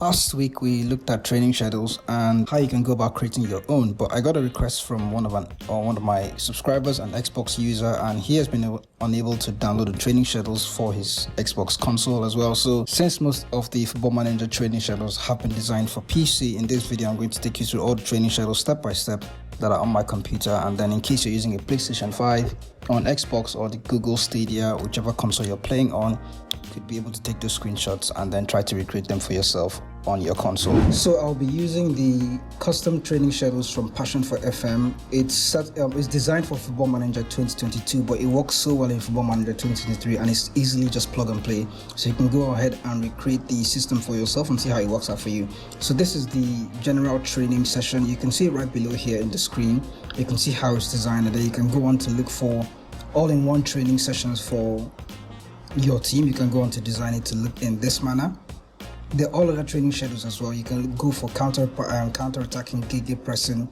Last week we looked at training schedules and how you can go about creating your own, but I got a request from one of my subscribers, an Xbox user, and he has been unable to download the training schedules for his Xbox console as well. So since most of the Football Manager training schedules have been designed for PC, in this video I'm going to take you through all the training schedules step by step that are on my computer, and then in case you're using a PlayStation 5 on Xbox or the Google Stadia, whichever console you're playing on, you could be able to take those screenshots and then try to recreate them for yourself on your console. So I'll be using the custom training schedules from Passion for FM. It's designed for Football Manager 2022, but it works so well in Football Manager 2023, and it's easily just plug and play. So you can go ahead and recreate the system for yourself and see how it works out for you. So this is the general training session. You can see it right below here in the screen. You can see how it's designed, and then you can go on to look for all-in-one training sessions for your team. You can go on to design it to look in this manner. There are all other training schedules as well. You can go for counter-attacking, gig pressing,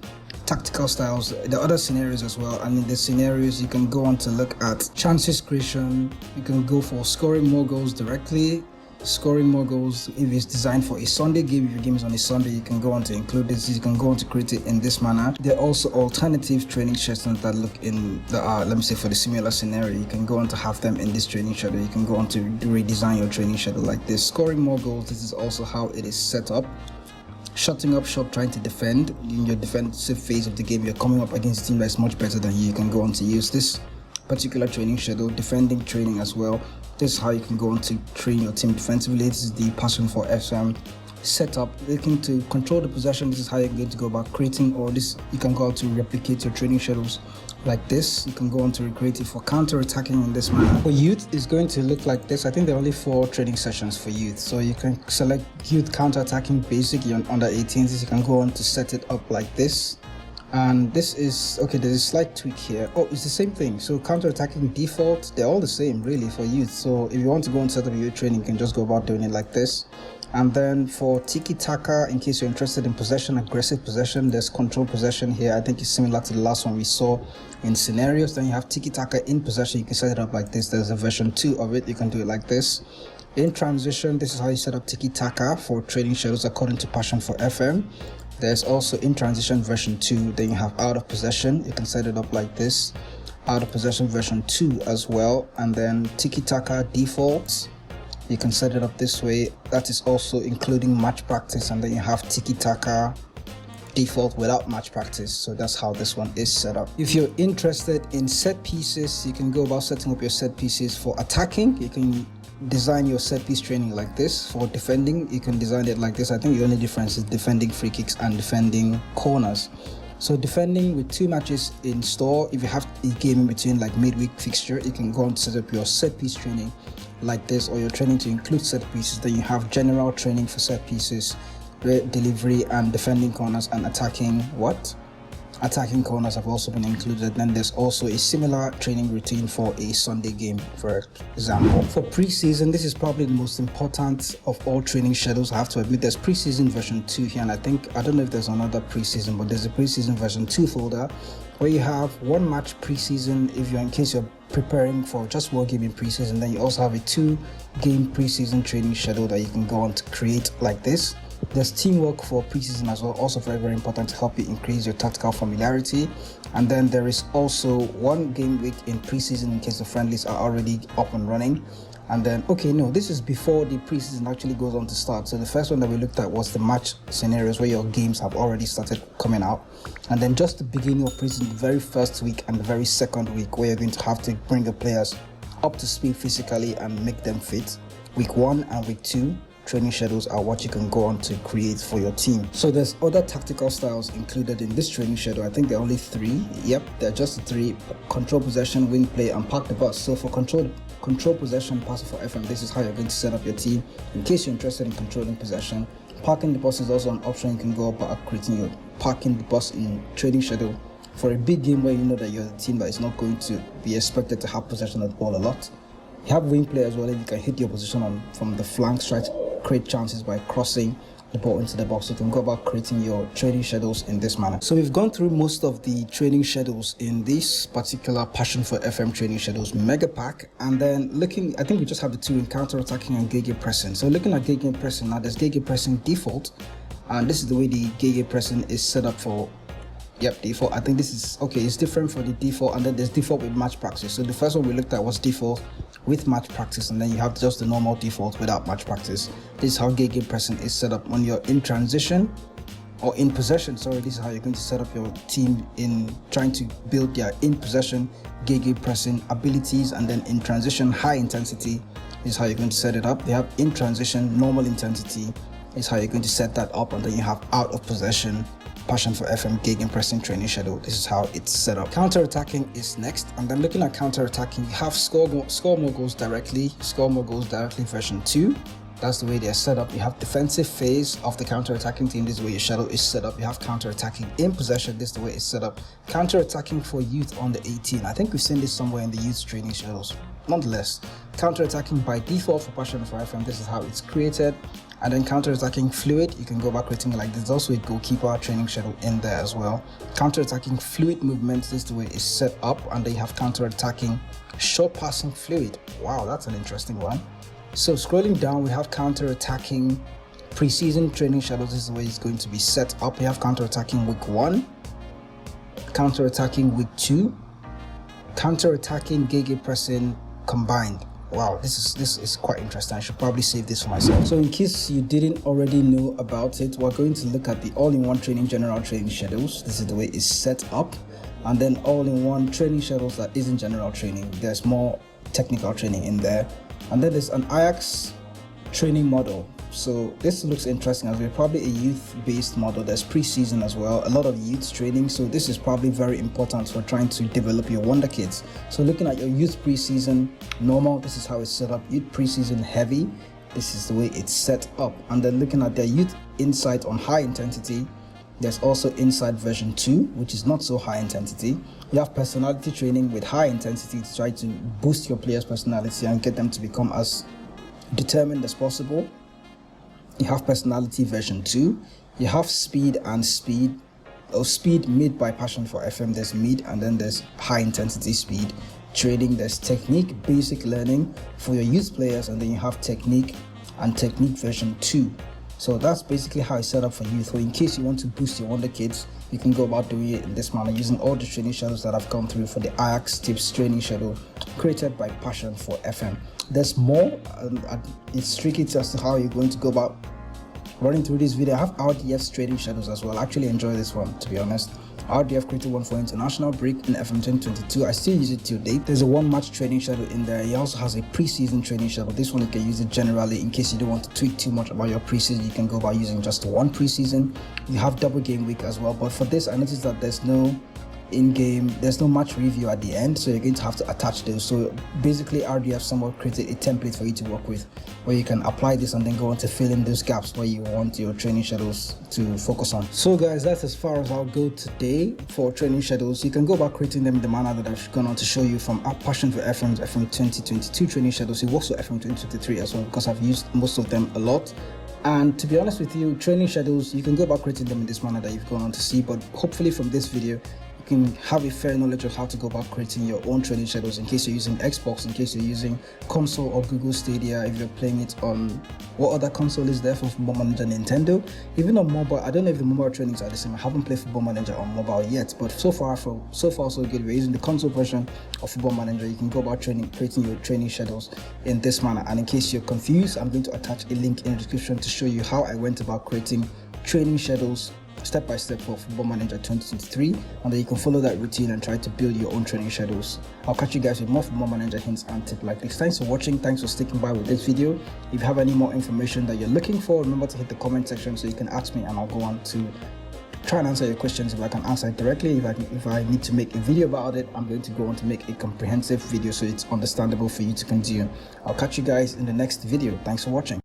tactical styles. There are other scenarios as well, and in the scenarios you can go on to look at chances creation. You can go for scoring more goals directly, scoring more goals if it's designed for a Sunday game. If your game is on a Sunday, you can go on to include this. You can go on to create it in this manner. There are also alternative training schedules that look in the let me say for the similar scenario. You can go on to have them in this training schedule. You can go on to redesign your training schedule like this. Scoring more goals, this is also how it is set up. Shutting up shop, trying to defend. In your defensive phase of the game, you're coming up against a team that's much better than you. You can go on to use this particular training schedule. Defending training as well. This is how you can go on to train your team defensively. This is the Passion for FM setup. Looking to control the possession, this is how you're going to go about creating, or this you can go out to replicate your training schedules like this. You can go on to recreate it for counter-attacking in this manner. For youth, it's going to look like this. I think there are only 4 training sessions for youth. So you can select youth counter-attacking basic. You're under 18s. You can go on to set it up like this. And this is okay. There's a slight tweak here. Oh, it's the same thing. So counter-attacking default, they're all the same really for youth. So if you want to go and set up your training, you can just go about doing it like this. And then for tiki-taka, in case you're interested in possession, aggressive possession, there's control possession here. I think it's similar to the last one we saw in scenarios. Then you have tiki-taka in possession. You can set it up like this. There's a version 2 of it. You can do it like this. In transition, this is how you set up tiki-taka for training schedules according to Passion for FM. There's also in transition version 2. Then you have out of possession. You can set it up like this. Out of possession version 2 as well. And then tiki-taka defaults. You can set it up this way. That is also including match practice. And then you have tiki-taka default without match practice. So that's how this one is set up. If you're interested in set pieces, you can go about setting up your set pieces. For attacking, you can design your set piece training like this. For defending, you can design it like this. I think the only difference is defending free kicks and defending corners. So defending with 2 matches in store, if you have a game in between like midweek fixture, you can go and set up your set piece training like this, or your training to include set pieces. Then you have general training for set pieces, delivery and defending corners, and attacking attacking corners have also been included. Then there's also a similar training routine for a Sunday game, for example. For preseason, this is probably the most important of all training schedules. I have to admit, there's preseason version 2 here, and I don't know if there's another preseason, but there's a preseason version 2 folder where you have 1 match preseason in case you're preparing for just 1 game in preseason. Then you also have a 2-game preseason training schedule that you can go on to create like this. There's teamwork for preseason as well, also very, very important to help you increase your tactical familiarity. And then there is also 1 game week in preseason in case the friendlies are already up and running. And then, this is before the preseason actually goes on to start. So the first one that we looked at was the match scenarios where your games have already started coming out. And then just the beginning of preseason, the very first week and the very second week, where you're going to have to bring the players up to speed physically and make them fit. Week 1 and week 2 training schedules are what you can go on to create for your team. So there's other tactical styles included in this training schedule. I think there are only 3. Yep, they're just the 3: control possession, wing play, and park the bus. So for control possession, Passion for FM, this is how you're going to set up your team in case you're interested in controlling possession. Parking the bus is also an option. You can go about creating your parking the bus in training schedule for a big game where you know that you're the team that is not going to be expected to have possession of the ball a lot. You have wing play as well. If you can hit your position from the flanks, try to create chances by crossing the ball into the box. You can go about creating your training schedules in this manner. So we've gone through most of the training schedules in this particular Passion for FM training schedules mega pack, and then looking, I think we just have the two in counter attacking and gege pressing. So looking at gege pressing now, there's gege pressing default, and this is the way the gege pressing is set up for default. I think this is okay, it's different for the default, and then there's default with match practice. So the first one we looked at was default with match practice, and then you have just the normal default without match practice. This is how gege pressing is set up when you're in transition or in possession. Sorry, this is how you're going to set up your team in trying to build their in possession gege pressing abilities, and then in transition high intensity is how you're going to set it up. They have in transition normal intensity is how you're going to set that up, and then you have out of possession Passion for FM gege pressing training schedule. This is how it's set up. Counter attacking is next, and then looking at counter attacking, you have score more goals directly version 2. That's the way they're set up. You have defensive phase of the counter attacking team. This is the way your schedule is set up. You have counter attacking in possession. This is the way it's set up. Counter attacking for youth under 18. I think we've seen this somewhere in the youth training schedules. Nonetheless, counter attacking by default for Passion for FM. This is how it's created. And then counter-attacking fluid, you can go back creating like this. There's also a goalkeeper training schedule in there as well. Counter-attacking fluid movements, this is the way it's set up. And then you have counter-attacking short passing fluid. Wow, that's an interesting one. So scrolling down, we have counter-attacking preseason training schedules. This is the way it's going to be set up. You have counter-attacking week 1, counter-attacking week 2, counter-attacking gege pressing combined. Wow, this is quite interesting. I should probably save this for myself. So in case you didn't already know about it, we're going to look at the all-in-one training general training schedules. This is the way it's set up. And then all-in-one training schedules that isn't general training. There's more technical training in there. And then there's an Ajax training model. So this looks interesting as well. Probably a youth-based model. There's preseason as well, a lot of youth training. So this is probably very important for trying to develop your wonder kids. So looking at your youth preseason normal, this is how it's set up. Youth preseason heavy, this is the way it's set up. And then looking at their youth insight on high intensity, there's also inside version 2, which is not so high intensity. You have personality training with high intensity to try to boost your players' personality and get them to become as determined as possible. You have personality version 2. You have speed and speed, or speed mid by Passion for FM. There's mid, and then there's high intensity speed training. There's technique basic learning for your youth players, and then you have technique and technique version 2. So that's basically how it's set up for youth. So in case you want to boost your wonder kids, you can go about doing it in this manner using all the training schedules that I've gone through for the Ajax tips training schedule created by Passion for FM. There's more, it's tricky as to how you're going to go about running through this video. I have RDF's training schedules as well. I actually enjoy this one, to be honest. RDF created one for international break in FM23. I still use it till date. There's a 1-match training schedule in there. He also has a preseason training schedule. This one you can use it generally in case you don't want to tweak too much about your preseason. You can go by using just one preseason. You have double game week as well, but for this I noticed that there's no in-game, there's no match review at the end, so you're going to have to attach those. So basically RDF somewhat created a template for you to work with, where you can apply this and then go on to fill in those gaps where you want your training schedules to focus on. So guys, that's as far as I'll go today for training schedules. You can go about creating them in the manner that I've gone on to show you from our Passion for FM's FM2022 training schedules. It works for FM2023 as well, because I've used most of them a lot. And to be honest with you, training schedules, you can go about creating them in this manner that you've gone on to see, but hopefully from this video you can have a fair knowledge of how to go about creating your own training schedules in case you're using Xbox, in case you're using console or Google Stadia, if you're playing it on what other console is there for Football Manager, Nintendo. Even on mobile, I don't know if the mobile trainings are the same. I haven't played Football Manager on mobile yet, but so far so good. We're using the console version of Football Manager. You can go about creating your training schedules in this manner. And in case you're confused, I'm going to attach a link in the description to show you how I went about creating training schedules step by step for Football Manager 2023, and then you can follow that routine and try to build your own training schedules. I'll catch you guys with more Football Manager hints and tips like this. Thanks for watching. Thanks for sticking by with this video. If you have any more information that you're looking for, remember to hit the comment section so you can ask me, and I'll go on to try and answer your questions. If I can answer it directly, if I need to make a video about it, I'm going to go on to make a comprehensive video so it's understandable for you to consume. I'll catch you guys in the next video. Thanks for watching.